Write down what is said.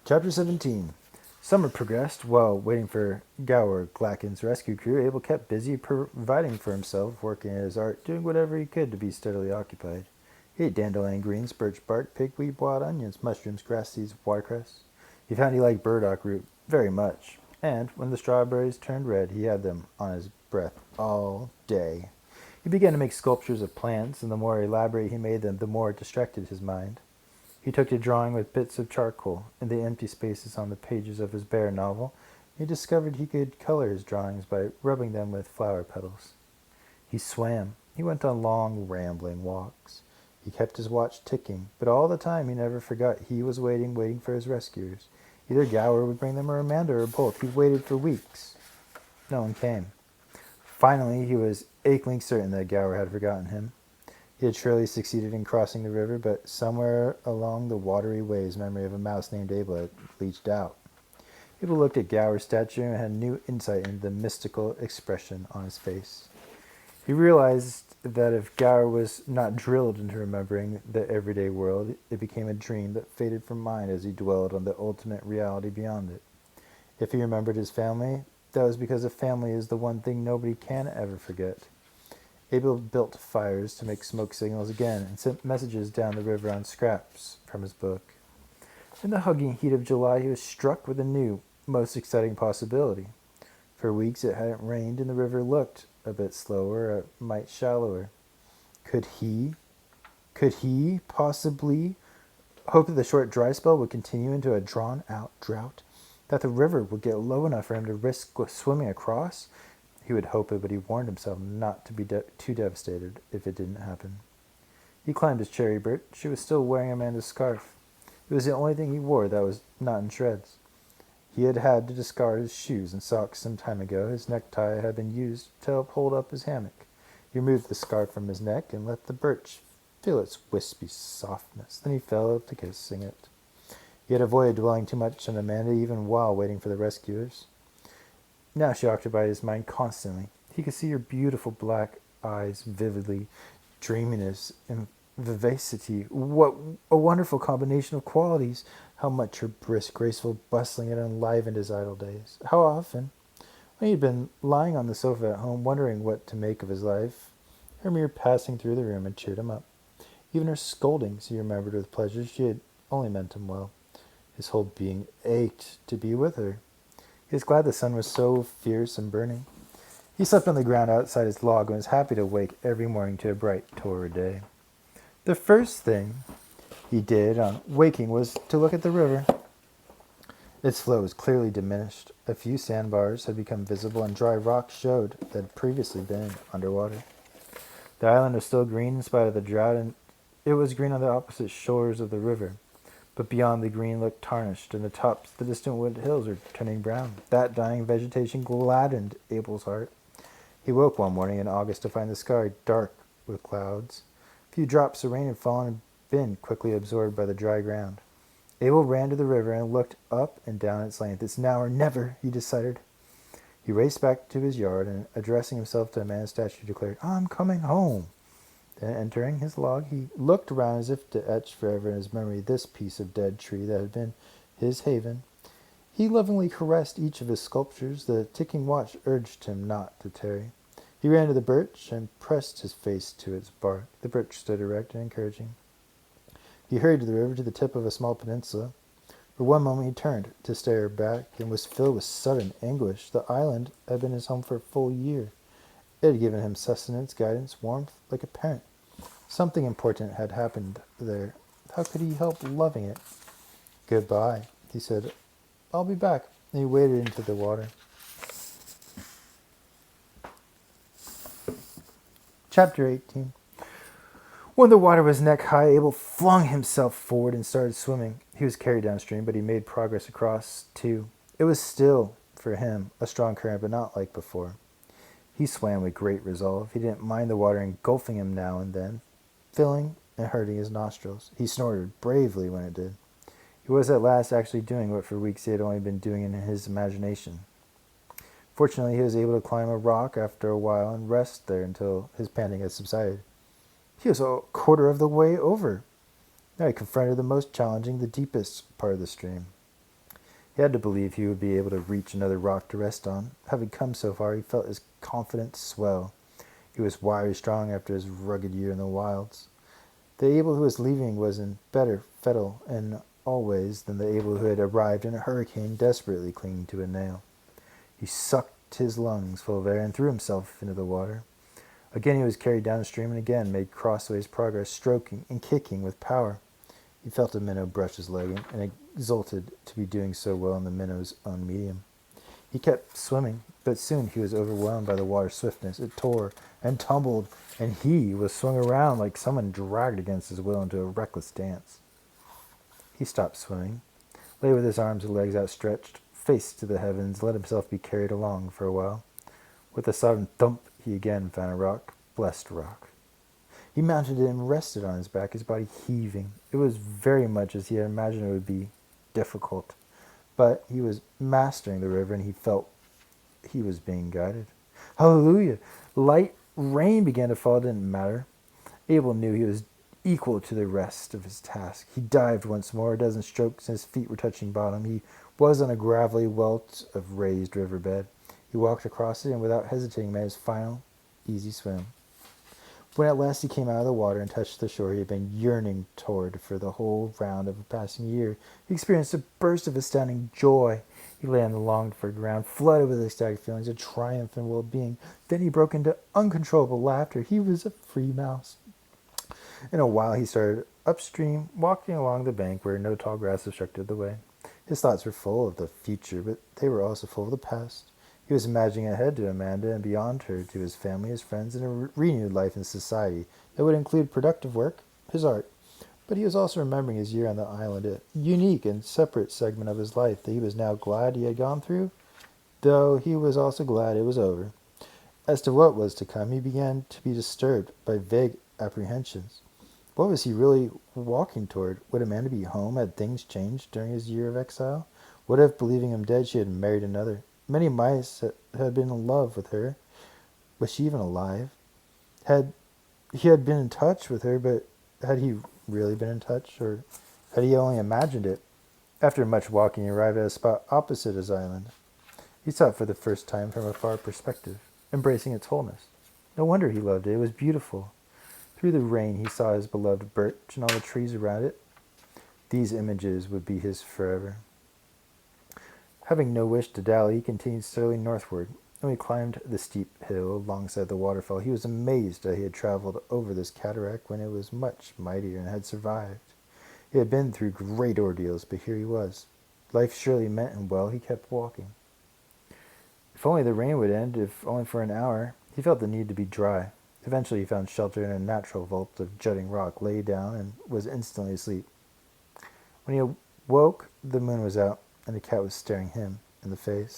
Chapter 17. Summer progressed. While waiting for Gower Glacken's rescue crew, Abel kept busy providing for himself, working at his art, doing whatever he could to be steadily occupied. He ate dandelion greens, birch bark, pigweed, wild onions, mushrooms, grass seeds, watercress. He found he liked burdock root very much, and when the strawberries turned red, he had them on his breath all day. He began to make sculptures of plants, and the more elaborate he made them, the more it distracted his mind. He took to drawing with bits of charcoal in the empty spaces on the pages of his bear novel. He discovered he could color his drawings by rubbing them with flower petals. He swam. He went on long, rambling walks. He kept his watch ticking, but all the time he never forgot he was waiting for his rescuers. Either Gower would bring them or Amanda or both. He waited for weeks. No one came. Finally, he was achingly certain that Gower had forgotten him. He had surely succeeded in crossing the river, but somewhere along the watery ways, memory of a mouse named Abel had leached out. People looked at Gower's statue and had new insight into the mystical expression on his face. He realized that if Gower was not drilled into remembering the everyday world, it became a dream that faded from mind as he dwelled on the ultimate reality beyond it. If he remembered his family, that was because a family is the one thing nobody can ever forget. Abel built fires to make smoke signals again and sent messages down the river on scraps from his book. In the hugging heat of July, he was struck with a new, most exciting possibility. For weeks it hadn't rained and the river looked a bit slower, a mite shallower. Could he possibly hope that the short dry spell would continue into a drawn-out drought? That the river would get low enough for him to risk swimming across? He would hope it, but he warned himself not to be too devastated if it didn't happen. He climbed his cherry birch. She was still wearing Amanda's scarf. It was the only thing he wore that was not in shreds. He had had to discard his shoes and socks some time ago. His necktie had been used to help hold up his hammock. He removed the scarf from his neck and let the birch feel its wispy softness. Then he fell to kissing it. He had avoided dwelling too much on Amanda even while waiting for the rescuers. Now she occupied his mind constantly. He could see her beautiful black eyes vividly, dreaminess and vivacity. What a wonderful combination of qualities! How much her brisk, graceful bustling had enlivened his idle days. How often, when he had been lying on the sofa at home, wondering what to make of his life, her mere passing through the room had cheered him up. Even her scoldings he remembered with pleasure. She had only meant him well. His whole being ached to be with her. He was glad the sun was so fierce and burning. He slept on the ground outside his log and was happy to wake every morning to a bright, torrid day. The first thing he did on waking was to look at the river. Its flow was clearly diminished. A few sandbars had become visible, and dry rocks showed that had previously been underwater. The island was still green in spite of the drought, and it was green on the opposite shores of the river. But beyond the green looked tarnished, and the tops of the distant wood hills were turning brown. That dying vegetation gladdened Abel's heart. He woke one morning in August to find the sky dark with clouds. A few drops of rain had fallen and been quickly absorbed by the dry ground. Abel ran to the river and looked up and down its length. It's now or never, he decided. He raced back to his yard and, addressing himself to a man's statue, declared, "I'm coming home." Then, entering his log, he looked around as if to etch forever in his memory this piece of dead tree that had been his haven. He lovingly caressed each of his sculptures. The ticking watch urged him not to tarry. He ran to the birch and pressed his face to its bark. The birch stood erect and encouraging. He hurried to the river, to the tip of a small peninsula. For one moment he turned to stare back and was filled with sudden anguish. The island had been his home for a full year. It had given him sustenance, guidance, warmth, like a parent. Something important had happened there. How could he help loving it? "Goodbye," he said. "I'll be back." And he waded into the water. Chapter 18. When the water was neck-high, Abel flung himself forward and started swimming. He was carried downstream, but he made progress across, too. It was still, for him, a strong current, but not like before. He swam with great resolve. He didn't mind the water engulfing him now and then, filling and hurting his nostrils. He snorted bravely when it did. He was at last actually doing what for weeks he had only been doing in his imagination. Fortunately, he was able to climb a rock after a while and rest there until his panting had subsided. He was a quarter of the way over. Now he confronted the most challenging, the deepest part of the stream. He had to believe he would be able to reach another rock to rest on. Having come so far, he felt his confidence swell. He was wiry strong after his rugged year in the wilds. The Abel who was leaving was in better fettle in all ways than the Abel who had arrived in a hurricane desperately clinging to a nail. He sucked his lungs full of air and threw himself into the water. Again he was carried downstream and again made crossways progress, stroking and kicking with power. He felt a minnow brush his leg and exulted to be doing so well in the minnow's own medium. He kept swimming, but soon he was overwhelmed by the water's swiftness. It tore and tumbled, and he was swung around like someone dragged against his will into a reckless dance. He stopped swimming, lay with his arms and legs outstretched, face to the heavens, let himself be carried along for a while. With a sudden thump, he again found a rock, blessed rock. He mounted it and rested on his back, his body heaving. It was very much as he had imagined it would be, difficult. But he was mastering the river, and he felt he was being guided. Hallelujah! Light rain began to fall. It didn't matter. Abel knew he was equal to the rest of his task. He dived once more, a dozen strokes, and his feet were touching bottom. He was on a gravelly welter of raised riverbed. He walked across it, and without hesitating made his final, easy swim. When at last he came out of the water and touched the shore he had been yearning toward for the whole round of a passing year, he experienced a burst of astounding joy. He lay on the longed-for ground, flooded with ecstatic feelings of triumph and well-being. Then he broke into uncontrollable laughter. He was a free mouse. In a while he started upstream, walking along the bank where no tall grass obstructed the way. His thoughts were full of the future, but they were also full of the past. He was imagining ahead to Amanda and beyond her, to his family, his friends, and a renewed life in society that would include productive work, his art. But he was also remembering his year on the island, a unique and separate segment of his life that he was now glad he had gone through, though he was also glad it was over. As to what was to come, he began to be disturbed by vague apprehensions. What was he really walking toward? Would Amanda be home? Had things changed during his year of exile? What if, believing him dead, she had married another? Many mice had been in love with her. Was she even alive? He had been in touch with her, but had he really been in touch, or had he only imagined it? After much walking, he arrived at a spot opposite his island. He saw it for the first time from a far perspective, embracing its wholeness. No wonder he loved it. It was beautiful. Through the rain, he saw his beloved birch and all the trees around it. These images would be his forever. Having no wish to dally, he continued steadily northward. When he climbed the steep hill alongside the waterfall, he was amazed that he had traveled over this cataract when it was much mightier and had survived. He had been through great ordeals, but here he was. Life surely meant him well. He kept walking. If only the rain would end, if only for an hour. He felt the need to be dry. Eventually he found shelter in a natural vault of jutting rock, lay down, and was instantly asleep. When he awoke, the moon was out, and the cat was staring him in the face.